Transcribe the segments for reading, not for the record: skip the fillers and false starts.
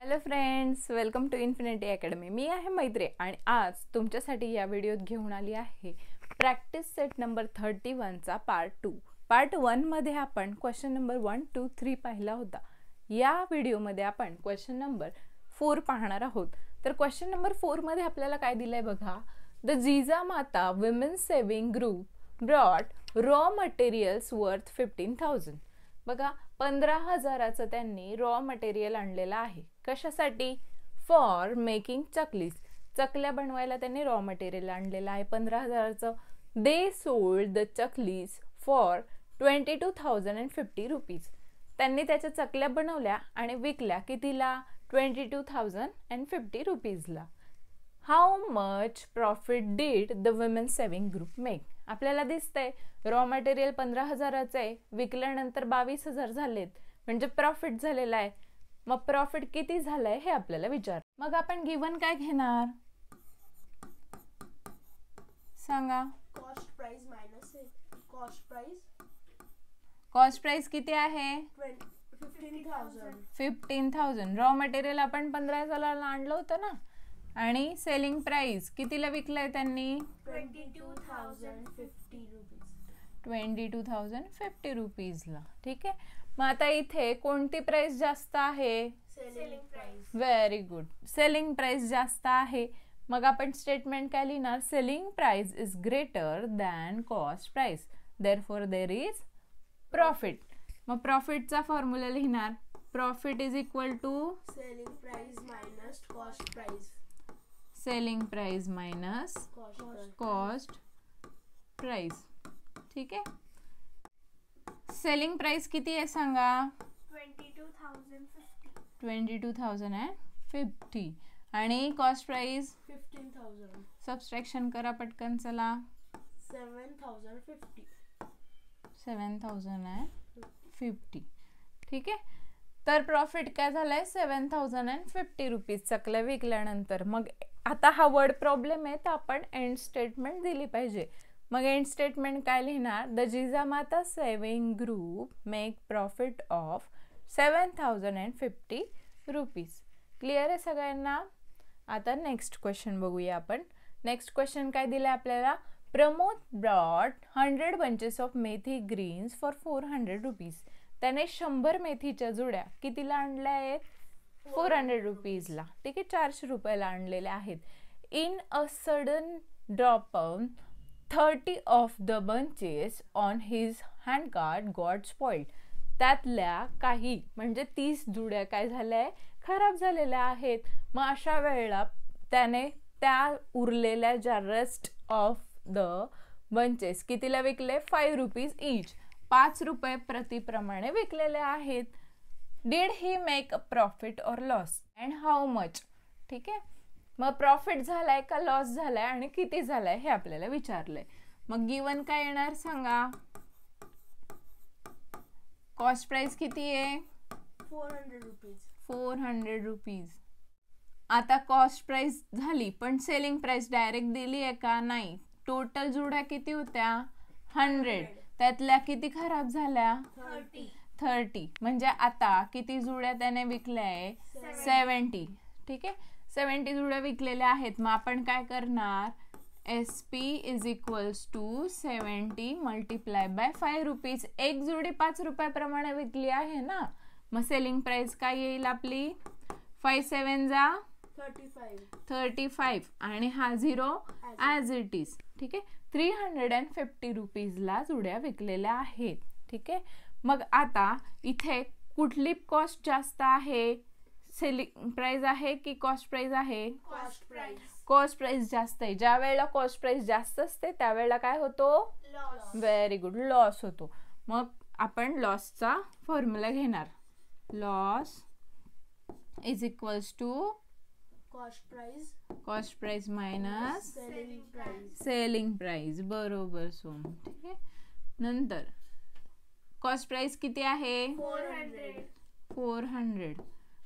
Hello friends, welcome to infinity academy. मी आहे मैत्री आणि आज तुमच्यासाठी या व्हिडिओत घेऊन आली आहे प्रॅक्टिस सेट नंबर 31चा पार्ट 2. पार्ट 1 मध्ये आपण क्वेश्चन नंबर 1, 2, 3 पाहिला होता. या व्हिडिओमध्ये आपण क्वेश्चन नंबर 4 पाहणार आहोत. तर क्वेश्चन नंबर 4 मध्ये आपल्याला काय दिलंय बघा. The Jijamata women saving group brought raw materials worth 15,000. बघा, 15,000चं त्यांनी रॉ मटेरियल आणलेलं आहे. कशासाठी? For making chaklis. चकल्या बनवायला त्यांनी रॉ मटेरियल आणलेलं आहे 15,000चं. They sold the chaklis for 22,050 rupees. त्यांनी त्याच्या चकल्या बनवल्या आणि विकल्या कितीला? 22,050 रुपीजला. How much profit did the women saving group make. आपल्याला दिसतंय रॉ मटेरियल 15,000चं आहे, विकल्यानंतर 22,000 झालेत, म्हणजे प्रॉफिट झालेला आहे. मग प्रॉफिट किती झालंय हे आपल्याला विचार. मग आपण गिवन काय घेणार सांगा. Cost price minus cost price. Cost price किती आहे? 15,000. रॉ मटेरियल आपण 15,000ला आणलं होतं ना. आणि सेलिंग प्राइस कितीला विकलंय त्यांनी? 22,050 रुपीजला. ठीक आहे. मग आता इथे कोणती प्राइस जास्त आहे? Selling price. Very good, selling price जास्त आहे. मग आपण स्टेटमेंट काय लिहिणार? Selling price is greater than cost price, therefore there is profit. मग प्रॉफिटचा फॉर्म्युला लिहिणार. Profit is equal to selling price minus cost price. Selling price minus cost price. ठीक आहे. सेलिंग प्राइस किती आहे सांगा? 22,050 आणि कॉस्ट प्राइस 15,000. सबट्रॅक्शन करा पटकन. चला, 7,050. ठीक आहे. तर प्रॉफिट काय झालंय? 7,050 रुपीज चकल्या विकल्यानंतर. मग आता हा वर्ड प्रॉब्लेम आहे, तर आपण एंड स्टेटमेंट दिली पाहिजे. मग एंड स्टेटमेंट काय लिहिणार? The Jijamata saving group make profit of 7,050 rupees. Clear आहे सगळ्यांना? आता नेक्स्ट क्वेश्चन बघूया आपण. नेक्स्ट क्वेश्चन काय दिलंय आपल्याला? Pramod brought 100 bunches of methi greens for 400 rupees. त्याने 100 मेथीच्या जुड्या कितीला आणल्या आहेत? 400 रुपीजला. ठीक आहे, 400 रुपयाला आणलेल्या आहेत. In a sudden dropdown 30 of the bunches on his handcart got spoiled. त्यातल्या काही म्हणजे 30 जुड्या काय झाल्या? खराब झालेल्या आहेत. मग अशा वेळेला त्याने त्या उरलेल्या ज्या रेस्ट ऑफ द बंचेस कितीला विकले? 5 रुपीज इच. 5 रुपये प्रतिप्रमाणे विकलेले आहेत. Did he make a profit और लॉस अँड हाऊ मच. ठीक आहे. मग प्रॉफिट झालाय का लॉस झालाय आणि किती झालाय हे आपल्याला विचारलंय. मग गिवन काय येणार सांगा? कॉस्ट प्राइस किती आहे? 400 रुपीज. आता कॉस्ट प्राइस झाली, पण सेलिंग प्राइस डायरेक्ट दिली आहे का? नाही. टोटल जुड्या किती होत्या? 100. त्यातल्या किती खराब झाल्या? 30. म्हणजे आता किती जुड्या त्याने विकल्या? 70. ठीक आहे, 70 जुड्या विकलेल्या आहेत. मग आपण काय करणार? SP is equals to 70 multiply by 5 rupees. एक जुडी 5 रुपयाप्रमाणे विकली आहे ना. मग सेलिंग प्राइस काय येईल आपली? 5 7 जा 35 आणि हा 0 ॲज इट इज. ठीक आहे, 350 रुपीजला जुड्या विकलेल्या आहेत. ठीक आहे. मग आता इथे कुठली कॉस्ट जास्त आहे? सेलिंग प्राइस आहे की कॉस्ट प्राइस आहे? कॉस्ट प्राइस जास्त आहे. ज्या वेळेला कॉस्ट प्राइस जास्त असते त्यावेळेला काय होतो? व्हेरी गुड, लॉस होतो. मग आपण लॉसचा फॉर्म्युला घेणार. Loss is equals to cost price minus selling price. बरोबर सोम. ठीक आहे. नंतर कॉस्ट प्राइस किती आहे? 400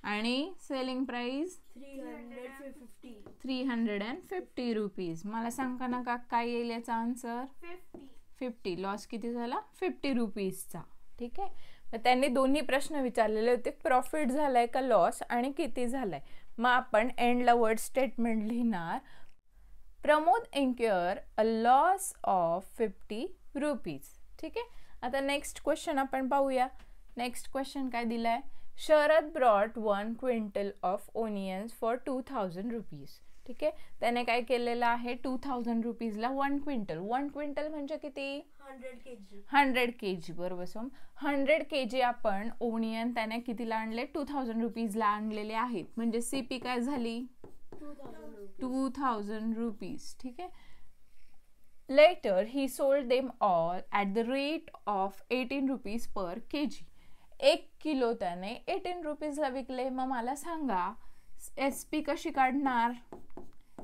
आणि सेलिंग प्राइस 350 रुपीज. मला सांगा ना का काय येईल याचा आन्सर? 50. लॉस किती झाला? 50 रुपीजचा. ठीक आहे. तर त्यांनी दोन्ही प्रश्न विचारलेले होते, प्रॉफिट झालाय का लॉस आणि किती झालाय. मग आपण एंडला वर्ड स्टेटमेंट लिहिणार, Pramod incur a loss of 50 rupees. ठीक आहे. आता नेक्स्ट क्वेश्चन आपण पाहूया. नेक्स्ट क्वेश्चन काय दिलाय, Sharad brought 1 quintal of onions for 2000 rupees. ठीक आहे. त्याने काय केलेलं आहे, 2000 रुपीजला 1 क्विंटल. 1 क्विंटल म्हणजे किती, 100 kg. बरोबर. सो 100 kg आपण ओनियन त्याने कितीला आणले, 2000 रुपीजला आणलेले आहेत. म्हणजे CP काय झाली, 2000 रुपीज. ठीक आहे. Later he sold them all at the rate of 18 rupees per kg. 1 किलो त्याने 18 रुपीजला विकले. मग मला सांगा SP कशी काढणार,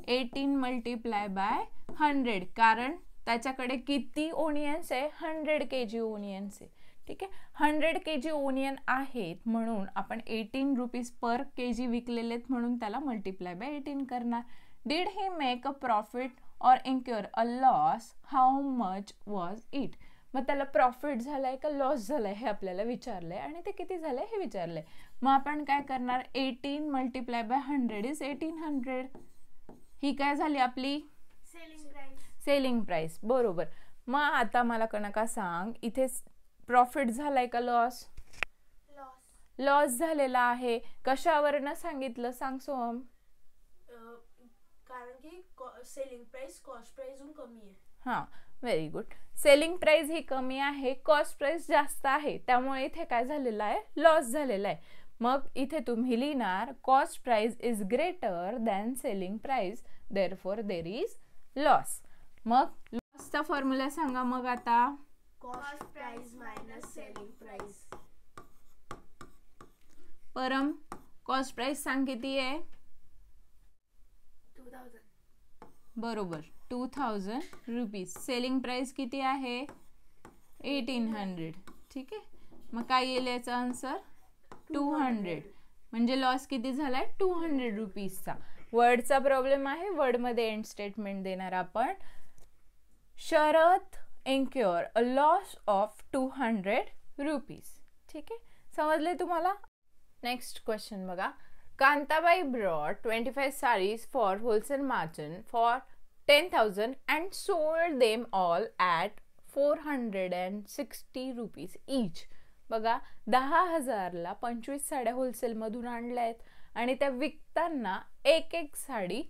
18 मल्टिप्लाय बाय 100, कारण त्याच्याकडे किती ओनियन्स आहे, 100 kg ओनियन्स आहे. ठीक आहे. 100 kg ओनियन आहेत म्हणून आपण 18 रुपीज पर kg विकलेले म्हणून त्याला मल्टिप्लाय बाय 18 करणार. Did he make a profit और incur a loss, how much was it. मग त्याला प्रॉफिट झालाय का लॉस झालाय हे आपल्याला विचारलंय आणि ते किती झालंय हे विचारलंय. मग आपण काय करणार, 18 मल्टिप्लाय बाय 100 इज 1800. ही काय झाली आपली सेलिंग प्राइस. बरोबर. मग आता मला कणका सांग, इथे प्रॉफिट झालाय का लॉस, लॉस झालेला आहे. कशावरनं सांगितलं सांग सोहम, कारण की सेलिंग प्राइस कॉस्ट प्राइसहून कमी आहे. हां, व्हेरी गुड. सेलिंग प्राइस ही कमी आहे, कॉस्ट प्राइस जास्त आहे, त्यामुळे इथे काय झालेलं आहे, लॉस झालेला आहे. मग इथे तुम्ही लिहिणार, cost price is greater than selling price, therefore there is loss. मग लॉसचा फॉर्म्युला सांगा. मग आता cost price minus selling price. परम, कॉस्ट प्राइस सांग किती आहे, 2000. बरोबर, 2000 रुपीज. सेलिंग प्राइस किती आहे, 1800. ठीक आहे. मग काय येईल याचा आन्सर, 200. म्हणजे लॉस किती झालाय, 200 रुपीजचा. वर्डचा प्रॉब्लेम आहे, वर्डमध्ये एंड स्टेटमेंट देणार आपण. Sharad incur a loss of 200 rupees. ठीक आहे. समजले तुम्हाला. नेक्स्ट क्वेश्चन बघा, Kantabai brought 25 sarees for wholesale margin for 10,000 and sold them all at 460 rupees each. बघा, 10,000ला 25 साड्या होलसेल मधून आणल्या आहेत आणि त्या विकताना एक एक साडी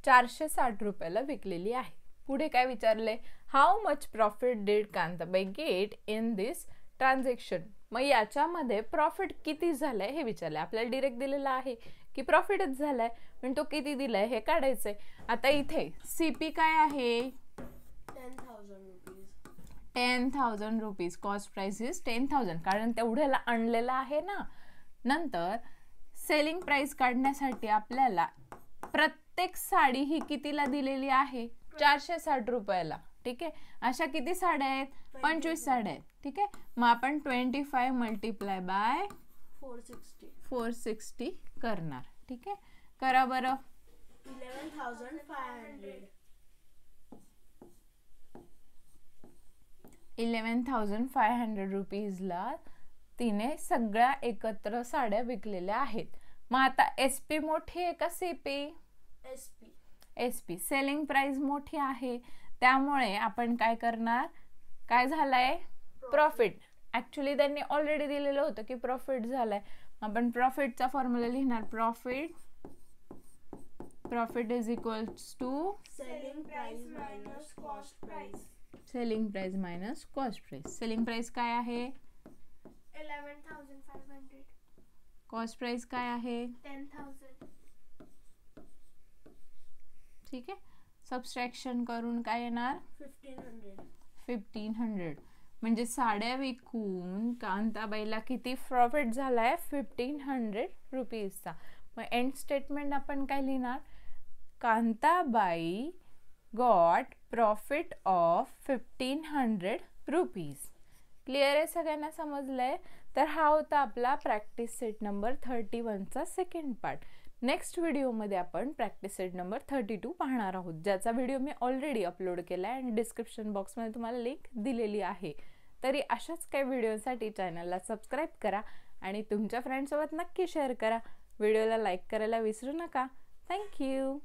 460 रुपयाला विकलेली आहे. पुढे काय विचारले, how much profit did Kantabai get in this transaction. मग याच्यामध्ये प्रॉफिट किती झालंय हे विचारलंय. आपल्याला डिरेक्ट दिलेलं आहे की प्रॉफिटच झालाय, पण तो किती दिलाय हे काढायचंय. आता इथे CP काय आहे, 10,000 रुपीज. कॉस्ट प्राइस इज 10,000, कारण तेवढ्याला आणलेलं आहे ना. नंतर सेलिंग प्राइस काढण्यासाठी आपल्याला प्रत्येक साडी ही कितीला दिलेली आहे, 460 रुपयाला. ठीक आहे. अशा किती साड्या आहेत, 25 साड्या आहेत. ठीक आहे. मग आपण 25 मल्टिप्लाय बाय 460 करणार. ठीक आहे. करा बरं. 11,500 रुपीजला तिने सगळ्या एकत्र साड्या विकलेल्या आहेत. मग आता SP मोठी आहे का CP, SP. सेलिंग प्राइस मोठी आहे, त्यामुळे आपण काय करणार, काय झालाय, प्रॉफिट. ऍक्च्युली त्यांनी ऑलरेडी दिलेलं होतं की प्रॉफिट झालाय. आपण प्रॉफिटचा फॉर्म्युला लिहिणार, profit is equals to selling price minus cost price. Selling price minus cost price. Selling price काय आहे, 11,500. कॉस्ट प्राइस काय आहे, 10,000. ठीक आहे. सबस्ट्रॅक्शन करून काय येणार, 1500. म्हणजे साड्या विकून कांताबाईला किती प्रॉफिट झालाय, 1500 रुपीजचा. मग एंड स्टेटमेंट आपण काय लिहिणार, Kantabai got profit of 1500 rupees. Clear आहे, सगळ्यांना समजलंय. तर हा होता आपला प्रॅक्टिस सेट नंबर 31चा सेकंड पार्ट. नेक्स्ट व्हिडिओमध्ये आपण प्रॅक्टिस सेट नंबर 32 पाहणार आहोत, ज्याचा व्हिडिओ मी ऑलरेडी अपलोड केला आहे आणि डिस्क्रिप्शन बॉक्समध्ये तुम्हाला लिंक दिलेली आहे. तरी अशाच काही व्हिडिओसाठी चॅनलला सबस्क्राईब करा आणि तुमच्या फ्रेंड्ससोबत नक्की शेअर करा. व्हिडिओला लाईक करायला विसरू नका. थँक्यू.